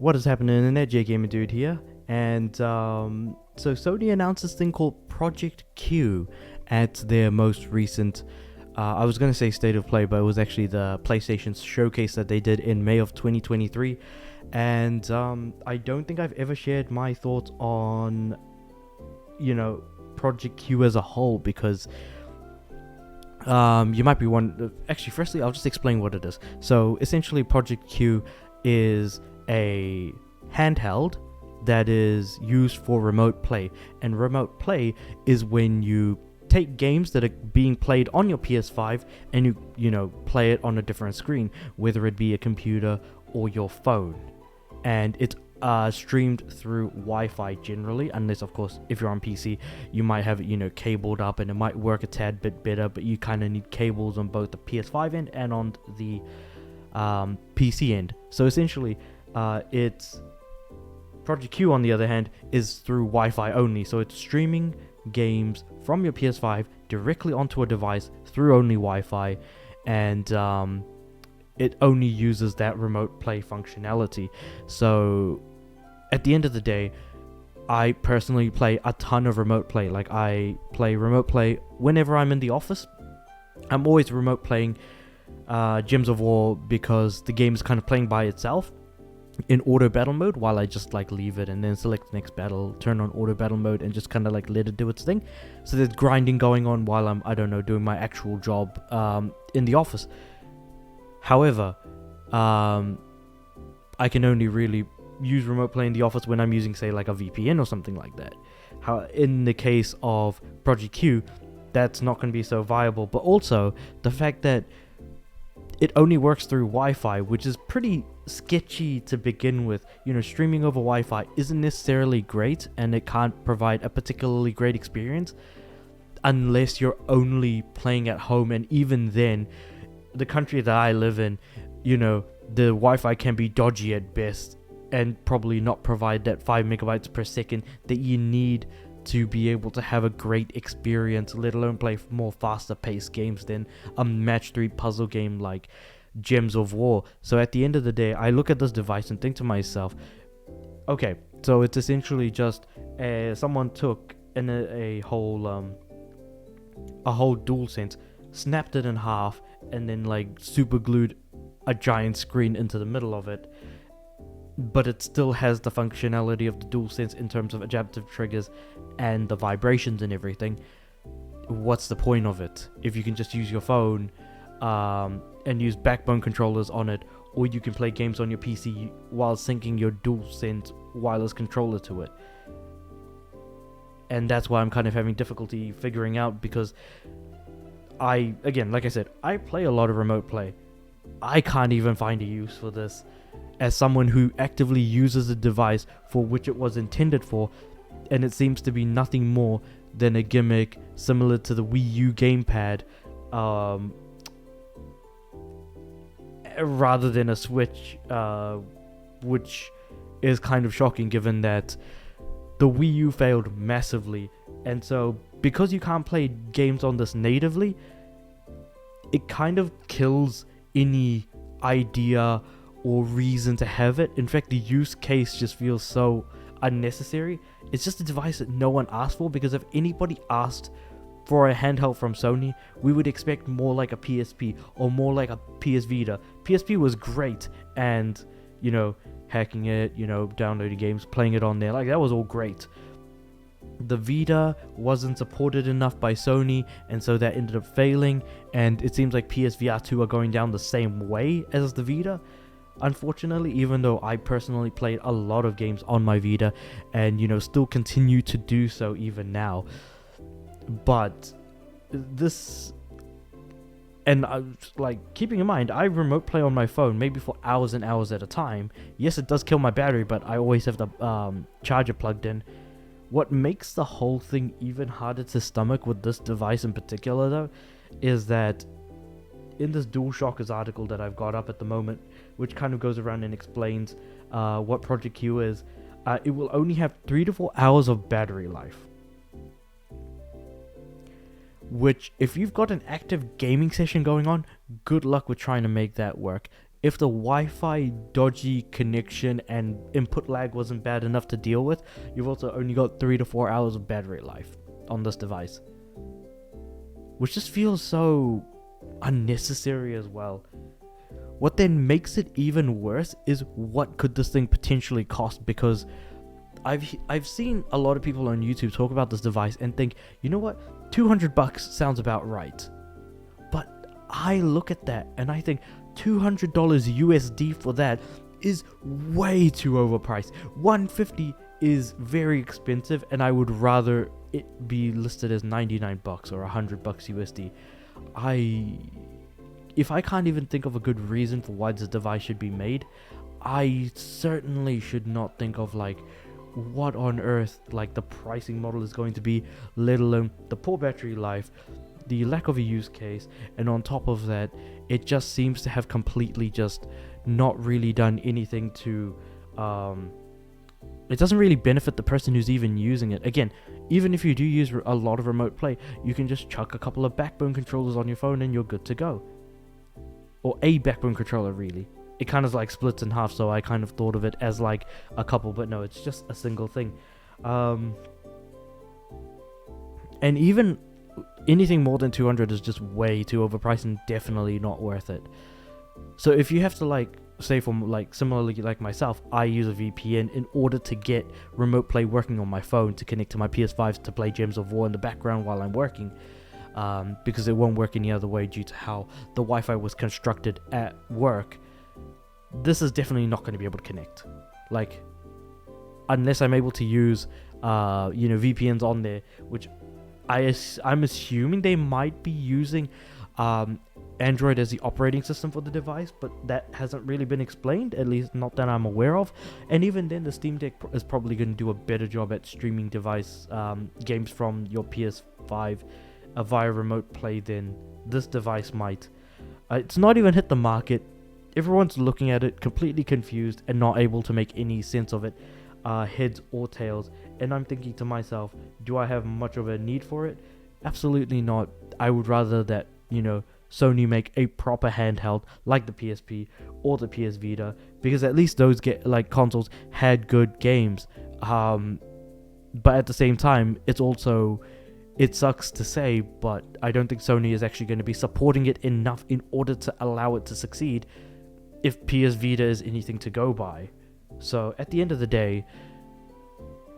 What is happening in the net? J Gamer Dude here, and so Sony announced this thing called Project Q at their most recent. I was gonna say state of play, but it was actually the PlayStation showcase that they did in May of 2023, and I don't think I've ever shared my thoughts on, Project Q as a whole because. You might be one. Actually, firstly, I'll just explain what it is. So, essentially, Project Q is a handheld that is used for remote play. And remote play is when you take games that are being played on your PS5 and you play it on a different screen, whether it be a computer or your phone. And it's streamed through Wi-Fi generally, unless of course if you're on PC you might have it cabled up and it might work a tad bit better, but you kind of need cables on both the PS5 end and on the PC end. So essentially it's Project Q, on the other hand, is through Wi-Fi only, so it's streaming games from your PS5 directly onto a device through only Wi-Fi, and it only uses that remote play functionality. So at the end of the day, I personally play a ton of remote play. Like, I play remote play whenever I'm in the office. I'm always remote playing Gems of War because the game is kind of playing by itself in auto battle mode, while I just leave it and then select the next battle, turn on auto battle mode, and just kind of let it do its thing. So there's grinding going on while I'm doing my actual job in the office. However, I can only really use remote play in the office when I'm using, say, like a VPN or something like that. In the case of Project Q, that's not going to be so viable. But also, the fact that it only works through Wi-Fi, which is pretty sketchy to begin with. Streaming over Wi-Fi isn't necessarily great, and it can't provide a particularly great experience unless you're only playing at home, and even then, the country that I live in, the Wi-Fi can be dodgy at best and probably not provide that 5 megabytes per second that you need to be able to have a great experience, let alone play more faster paced games than a match 3 puzzle game like Gems of War. So at the end of the day, I look at this device and think to myself, okay, so it's essentially just someone took a whole DualSense, snapped it in half, and then super glued a giant screen into the middle of it, but it still has the functionality of the DualSense in terms of adaptive triggers and the vibrations and everything. What's the point of it if you can just use your phone and use backbone controllers on it, or you can play games on your PC while syncing your DualSense wireless controller to it? And that's why I'm kind of having difficulty figuring out, because again, like I said, I play a lot of remote play. I can't even find a use for this as someone who actively uses a device for which it was intended for, and it seems to be nothing more than a gimmick similar to the Wii U gamepad, rather than a Switch, which is kind of shocking given that the Wii U failed massively. And so, because you can't play games on this natively, it kind of kills any idea or reason to have it. In fact, the use case just feels so unnecessary. It's just a device that no one asked for, because if anybody asked for a handheld from Sony, we would expect more like a PSP or more like a PS Vita. PSP was great, and hacking it, downloading games, playing it on there, that was all great. The Vita wasn't supported enough by Sony, and so that ended up failing, and it seems like PSVR 2 are going down the same way as the Vita, unfortunately, even though I personally played a lot of games on my Vita and still continue to do so even now. But this, and keeping in mind, I remote play on my phone maybe for hours and hours at a time. Yes, it does kill my battery, but I always have the charger plugged in. What makes the whole thing even harder to stomach with this device in particular, though, is that in this DualShockers article that I've got up at the moment, which kind of goes around and explains what Project Q is, it will only have 3 to 4 hours of battery life. Which, if you've got an active gaming session going on, good luck with trying to make that work. if the Wi-Fi dodgy connection and input lag wasn't bad enough to deal with, you've also only got 3 to 4 hours of battery life on this device, which just feels so unnecessary as well. What then makes it even worse is what could this thing potentially cost, because I've seen a lot of people on YouTube talk about this device and think, you know what, $200 sounds about right. But I look at that and I think $200 USD for that is way too overpriced. $150 is very expensive, and I would rather it be listed as $99 or $100 USD. If I can't even think of a good reason for why this device should be made, I certainly should not think of like what on earth like the pricing model is going to be, let alone the poor battery life, the lack of a use case, and on top of that, it just seems to have completely just not really done anything to it doesn't really benefit the person who's even using it. Again, even if you do use a lot of remote play, you can just chuck a couple of backbone controllers on your phone and you're good to go. Or a backbone controller, really. It kind of like splits in half, so I kind of thought of it as like a couple, but no, it's just a single thing. And even anything more than 200 is just way too overpriced and definitely not worth it. So if you have to like, say from like similarly like myself, I use a VPN in order to get remote play working on my phone to connect to my PS5 to play Gems of War in the background while I'm working. Because it won't work any other way due to how the Wi-Fi was constructed at work. This is definitely not going to be able to connect. Like, unless I'm able to use, VPNs on there, which I'm assuming they might be using Android as the operating system for the device, but that hasn't really been explained, at least not that I'm aware of. And even then, the Steam Deck is probably going to do a better job at streaming device games from your PS5 via remote play than this device might. It's not even hit the market. Everyone's looking at it completely confused and not able to make any sense of it, heads or tails. And I'm thinking to myself, do I have much of a need for it? Absolutely not. I would rather that, Sony make a proper handheld like the PSP or the PS Vita, because at least those consoles had good games. But at the same time, it sucks to say, but I don't think Sony is actually going to be supporting it enough in order to allow it to succeed if PS Vita is anything to go by. So at the end of the day,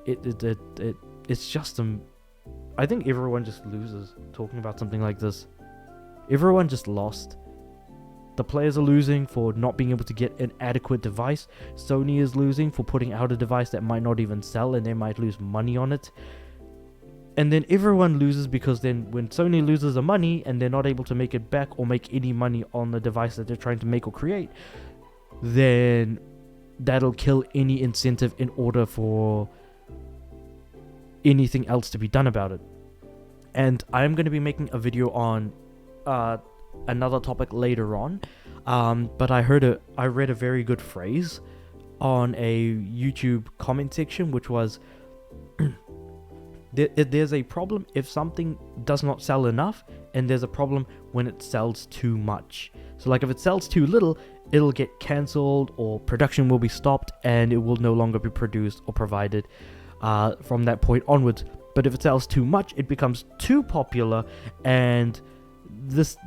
it's just I think everyone just loses talking about something like this. Everyone just lost. The players are losing for not being able to get an adequate device. Sony is losing for putting out a device that might not even sell and they might lose money on it. And then everyone loses because then when Sony loses the money and they're not able to make it back or make any money on the device that they're trying to make or create, then that'll kill any incentive in order for anything else to be done about it. And I'm going to be making a video on another topic later on, but I read a very good phrase on a YouTube comment section, which was there's a problem if something does not sell enough, and there's a problem when it sells too much. So like if it sells too little, it'll get cancelled or production will be stopped and it will no longer be produced or provided from that point onwards. But if it sells too much, it becomes too popular, and this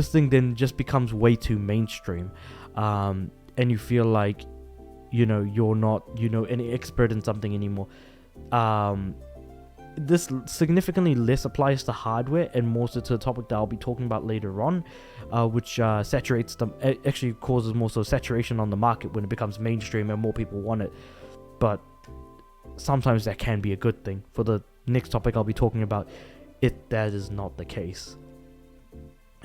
thing then just becomes way too mainstream, and you feel like you're not an expert in something anymore. This significantly less applies to hardware and more so to the topic that I'll be talking about later on, which saturates them. It actually causes more so saturation on the market when it becomes mainstream and more people want it. But sometimes that can be a good thing. For the next topic I'll be talking about, that is not the case.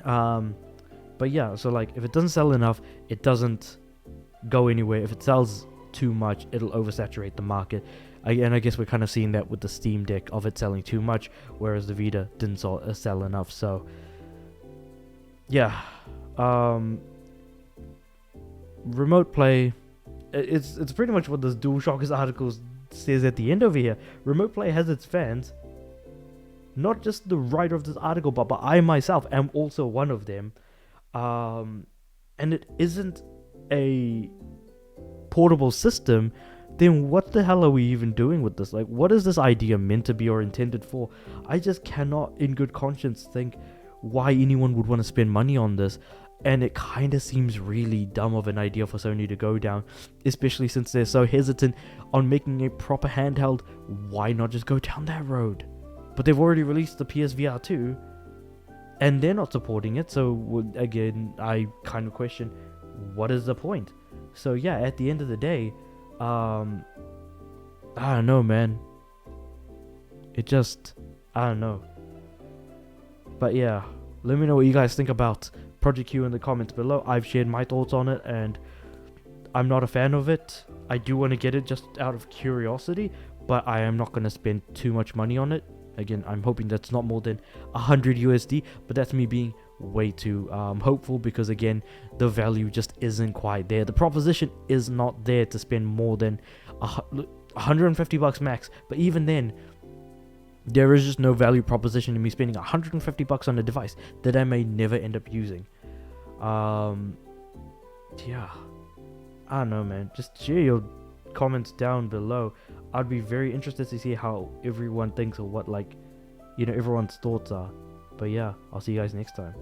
But yeah, so like if it doesn't sell enough, it doesn't go anywhere. If it sells too much, it'll oversaturate the market. And I guess we're kind of seeing that with the Steam Deck, of it selling too much, whereas the Vita didn't sell enough. So yeah, remote play, it's pretty much what this DualShockers article says at the end over here. Remote play has its fans. Not just the writer of this article, but I myself am also one of them. And it isn't a portable system, then what the hell are we even doing with this? Like, what is this idea meant to be or intended for? I just cannot in good conscience think why anyone would want to spend money on this. And it kind of seems really dumb of an idea for Sony to go down, especially since they're so hesitant on making a proper handheld. Why not just go down that road? But they've already released the PSVR 2 and they're not supporting it, so again, I kind of question, what is the point? So yeah, at the end of the day, I don't know, man. It just, I don't know. But yeah, let me know what you guys think about Project Q in the comments below. I've shared my thoughts on it, and I'm not a fan of it. I do want to get it just out of curiosity, but I am not going to spend too much money on it. Again, I'm hoping that's not more than 100 USD, but that's me being way too hopeful, because again, the value just isn't quite there. The proposition is not there to spend more than 150 bucks max, but even then, there is just no value proposition in me spending 150 bucks on a device that I may never end up using. Yeah, I don't know, man. Just share your comments down below. I'd be very interested to see how everyone thinks, or what, like, everyone's thoughts are. But yeah, I'll see you guys next time.